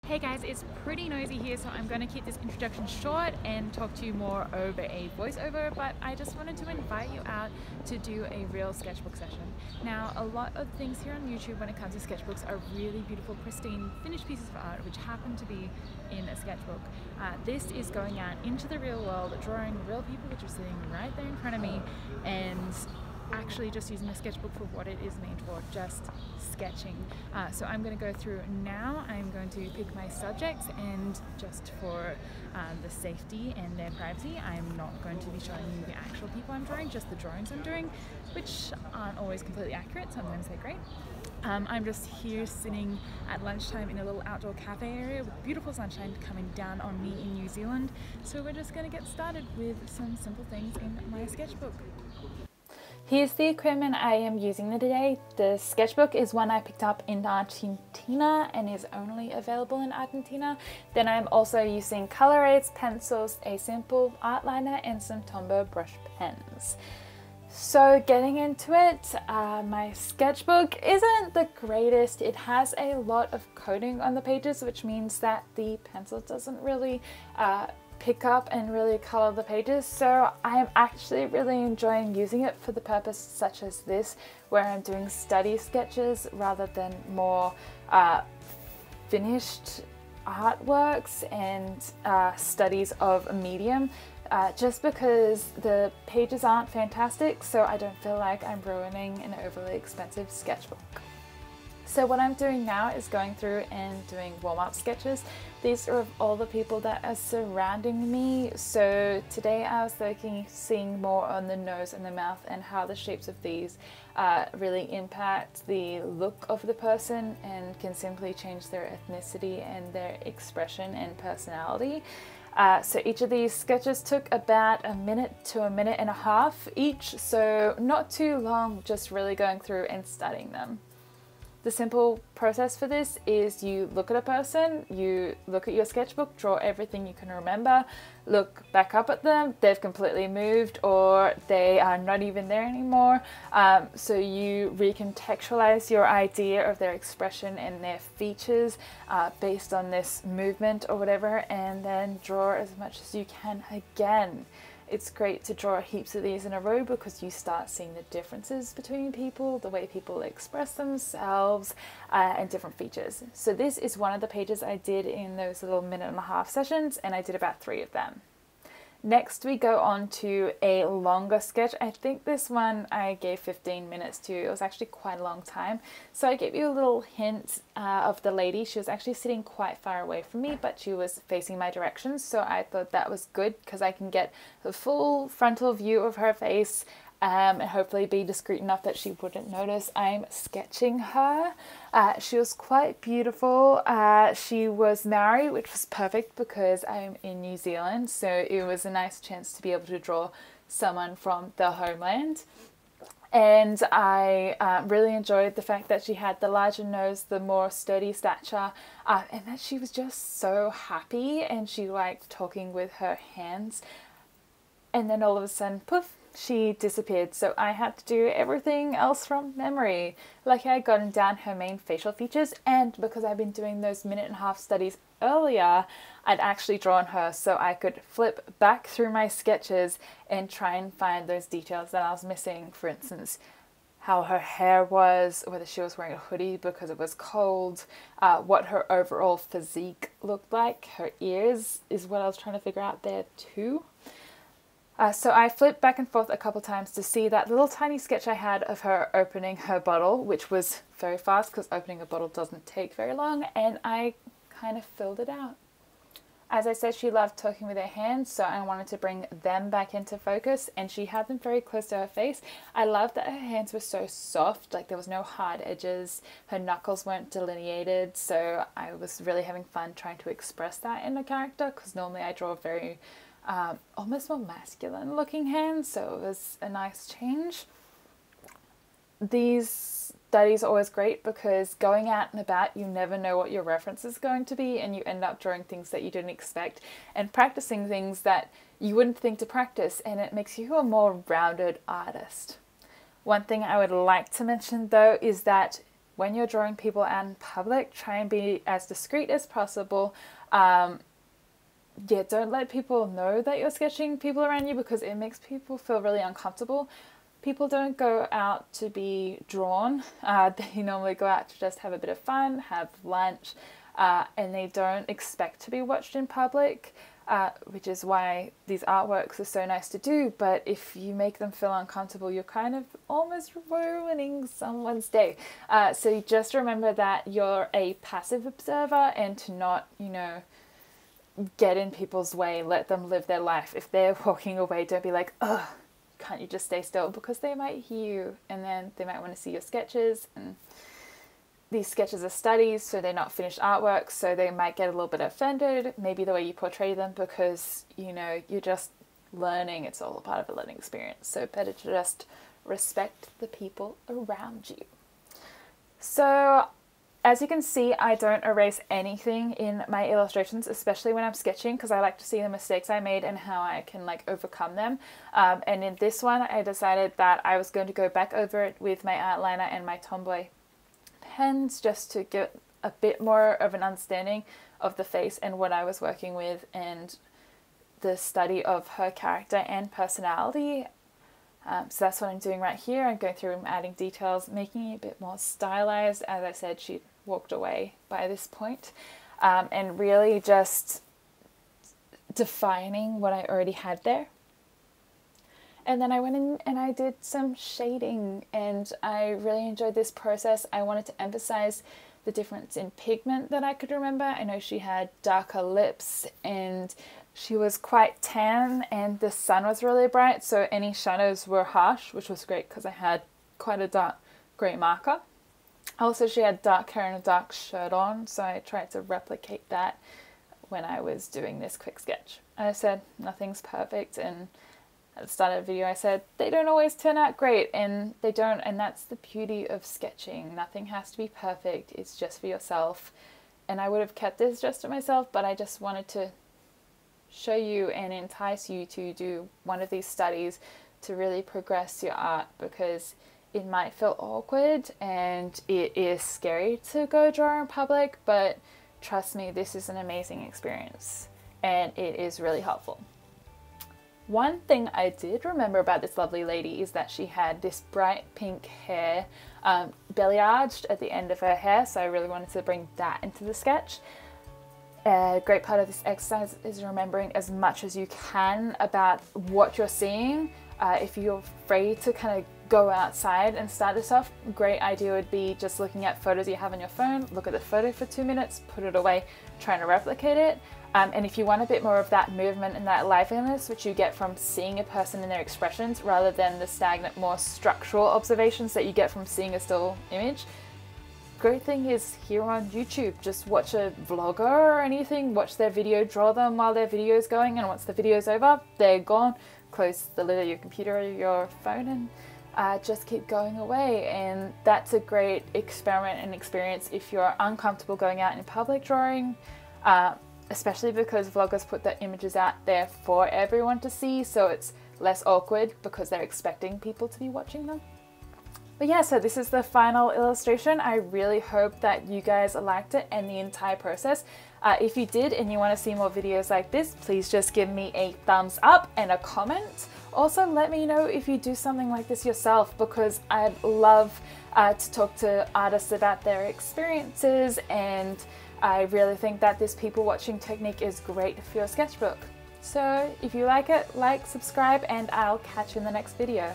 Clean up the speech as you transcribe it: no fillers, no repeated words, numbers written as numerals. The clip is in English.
Hey guys, it's pretty nosy here, so I'm going to keep this introduction short and talk to you more over a voiceover, but I just wanted to invite you out to do a real sketchbook session. Now, a lot of things here on YouTube when it comes to sketchbooks are really beautiful, pristine, finished pieces of art which happen to be in a sketchbook. This is going out into the real world, drawing real people which are sitting right there in front of me, and actually just using the sketchbook for what it is made for, just sketching. So I'm going to go through now. I'm going to pick my subjects, and just for the safety and their privacy, I'm not going to be showing you the actual people I'm drawing, just the drawings I'm doing, which aren't always completely accurate. Sometimes they're great. I'm just here sitting at lunchtime in a little outdoor cafe area with beautiful sunshine coming down on me in New Zealand. So we're just going to get started with some simple things in my sketchbook. Here's the equipment I am using today. The sketchbook is one I picked up in Argentina and is only available in Argentina. Then I'm also using Col-erase pencils, a simple art liner, and some TomBow brush pens. So getting into it, my sketchbook isn't the greatest. It has a lot of coating on the pages, which means that the pencil doesn't really pick up and really color the pages, so I'm actually really enjoying using it for the purpose such as this, where I'm doing study sketches rather than more finished artworks and studies of a medium, just because the pages aren't fantastic, so I don't feel like I'm ruining an overly expensive sketchbook. So what I'm doing now is going through and doing warm-up sketches. These are of all the people that are surrounding me. So today I was seeing more on the nose and the mouth and how the shapes of these really impact the look of the person and can simply change their ethnicity and their expression and personality. So each of these sketches took about a minute to a minute and a half each, so not too long, just really going through and studying them. The simple process for this is you look at a person, you look at your sketchbook, draw everything you can remember, look back up at them, they've completely moved or they are not even there anymore. So you recontextualize your idea of their expression and their features based on this movement or whatever, and then draw as much as you can again. It's great to draw heaps of these in a row because you start seeing the differences between people, the way people express themselves, and different features. So this is one of the pages I did in those little minute-and-a-half sessions, and I did about 3 of them. Next we go on to a longer sketch. I think this one I gave 15 minutes to. It was actually quite a long time. So I gave you a little hint of the lady. She was actually sitting quite far away from me, but she was facing my direction. So I thought that was good because I can get a full frontal view of her face and hopefully be discreet enough that she wouldn't notice I'm sketching her. She was quite beautiful. She was Maori, which was perfect because I'm in New Zealand, so it was a nice chance to be able to draw someone from the homeland. And I really enjoyed the fact that she had the larger nose, the more sturdy stature, and that she was just so happy and she liked talking with her hands. And then all of a sudden, poof, she disappeared, so I had to do everything else from memory. Lucky I'd gotten down her main facial features, and because I've been doing those minute-and-a-half studies earlier, I'd actually drawn her so I could flip back through my sketches and try and find those details that I was missing. For instance, how her hair was, whether she was wearing a hoodie because it was cold, what her overall physique looked like. Her ears is what I was trying to figure out there too. So I flipped back and forth a couple times to see that little tiny sketch I had of her opening her bottle, which was very fast because opening a bottle doesn't take very long, and I kind of filled it out. As I said, she loved talking with her hands, so I wanted to bring them back into focus, and she had them very close to her face. I loved that her hands were so soft, like there was no hard edges, her knuckles weren't delineated, so I was really having fun trying to express that in a character, because normally I draw very almost more masculine looking hands, so it was a nice change. These studies are always great because going out and about, you never know what your reference is going to be, and you end up drawing things that you didn't expect and practicing things that you wouldn't think to practice, and it makes you a more rounded artist. One thing I would like to mention though is that when you're drawing people out in public, try and be as discreet as possible. Yeah, don't let people know that you're sketching people around you because it makes people feel really uncomfortable. People don't go out to be drawn. They normally go out to just have a bit of fun, have lunch, and they don't expect to be watched in public, which is why these artworks are so nice to do. But if you make them feel uncomfortable, you're kind of almost ruining someone's day. So you just remember that you're a passive observer and to not, get in people's way, let them live their life. If they're walking away, don't be like, ugh, can't you just stay still? Because they might hear you and then they might want to see your sketches, and these sketches are studies, so they're not finished artworks, so they might get a little bit offended, maybe the way you portray them, because, you're just learning. It's all a part of a learning experience. So better to just respect the people around you. So as you can see, I don't erase anything in my illustrations, especially when I'm sketching, because I like to see the mistakes I made and how I can overcome them. And in this one, I decided that I was going to go back over it with my outliner and my TomBow pens just to get a bit more of an understanding of the face and what I was working with and the study of her character and personality. So that's what I'm doing right here. I'm going through and adding details, making it a bit more stylized. As I said, she walked away by this point, and really just defining what I already had there. And then I went in and I did some shading, and I really enjoyed this process. I wanted to emphasize the difference in pigment that I could remember. I know she had darker lips and she was quite tan and the sun was really bright, so any shadows were harsh, which was great because I had quite a dark grey marker. Also, she had dark hair and a dark shirt on, so I tried to replicate that when I was doing this quick sketch. I said nothing's perfect, and at the start of the video I said they don't always turn out great, and they don't, and that's the beauty of sketching. Nothing has to be perfect, it's just for yourself. And I would have kept this just to myself, but I just wanted to show you and entice you to do one of these studies to really progress your art, because it might feel awkward and it is scary to go draw in public, but trust me, this is an amazing experience and it is really helpful. One thing I did remember about this lovely lady is that she had this bright pink hair, belly arched at the end of her hair, so I really wanted to bring that into the sketch. A great part of this exercise is remembering as much as you can about what you're seeing. If you're afraid to kind of go outside and start this off, a great idea would be just looking at photos you have on your phone, look at the photo for 2 minutes, put it away, trying to replicate it. And if you want a bit more of that movement and that liveliness, which you get from seeing a person and their expressions rather than the stagnant, more structural observations that you get from seeing a still image, great thing is here on YouTube, just watch a vlogger or anything, watch their video, draw them while their video is going, and once the video is over, they're gone. Close the lid of your computer or your phone and just keep going away. And that's a great experiment and experience if you're uncomfortable going out in public drawing, especially because vloggers put their images out there for everyone to see, so it's less awkward because they're expecting people to be watching them. But yeah, so this is the final illustration. I really hope that you guys liked it and the entire process. If you did and you want to see more videos like this, please just give me a thumbs up and a comment. Also, let me know if you do something like this yourself, because I'd love to talk to artists about their experiences, and I really think that this people watching technique is great for your sketchbook. So if you like it, like, subscribe, and I'll catch you in the next video.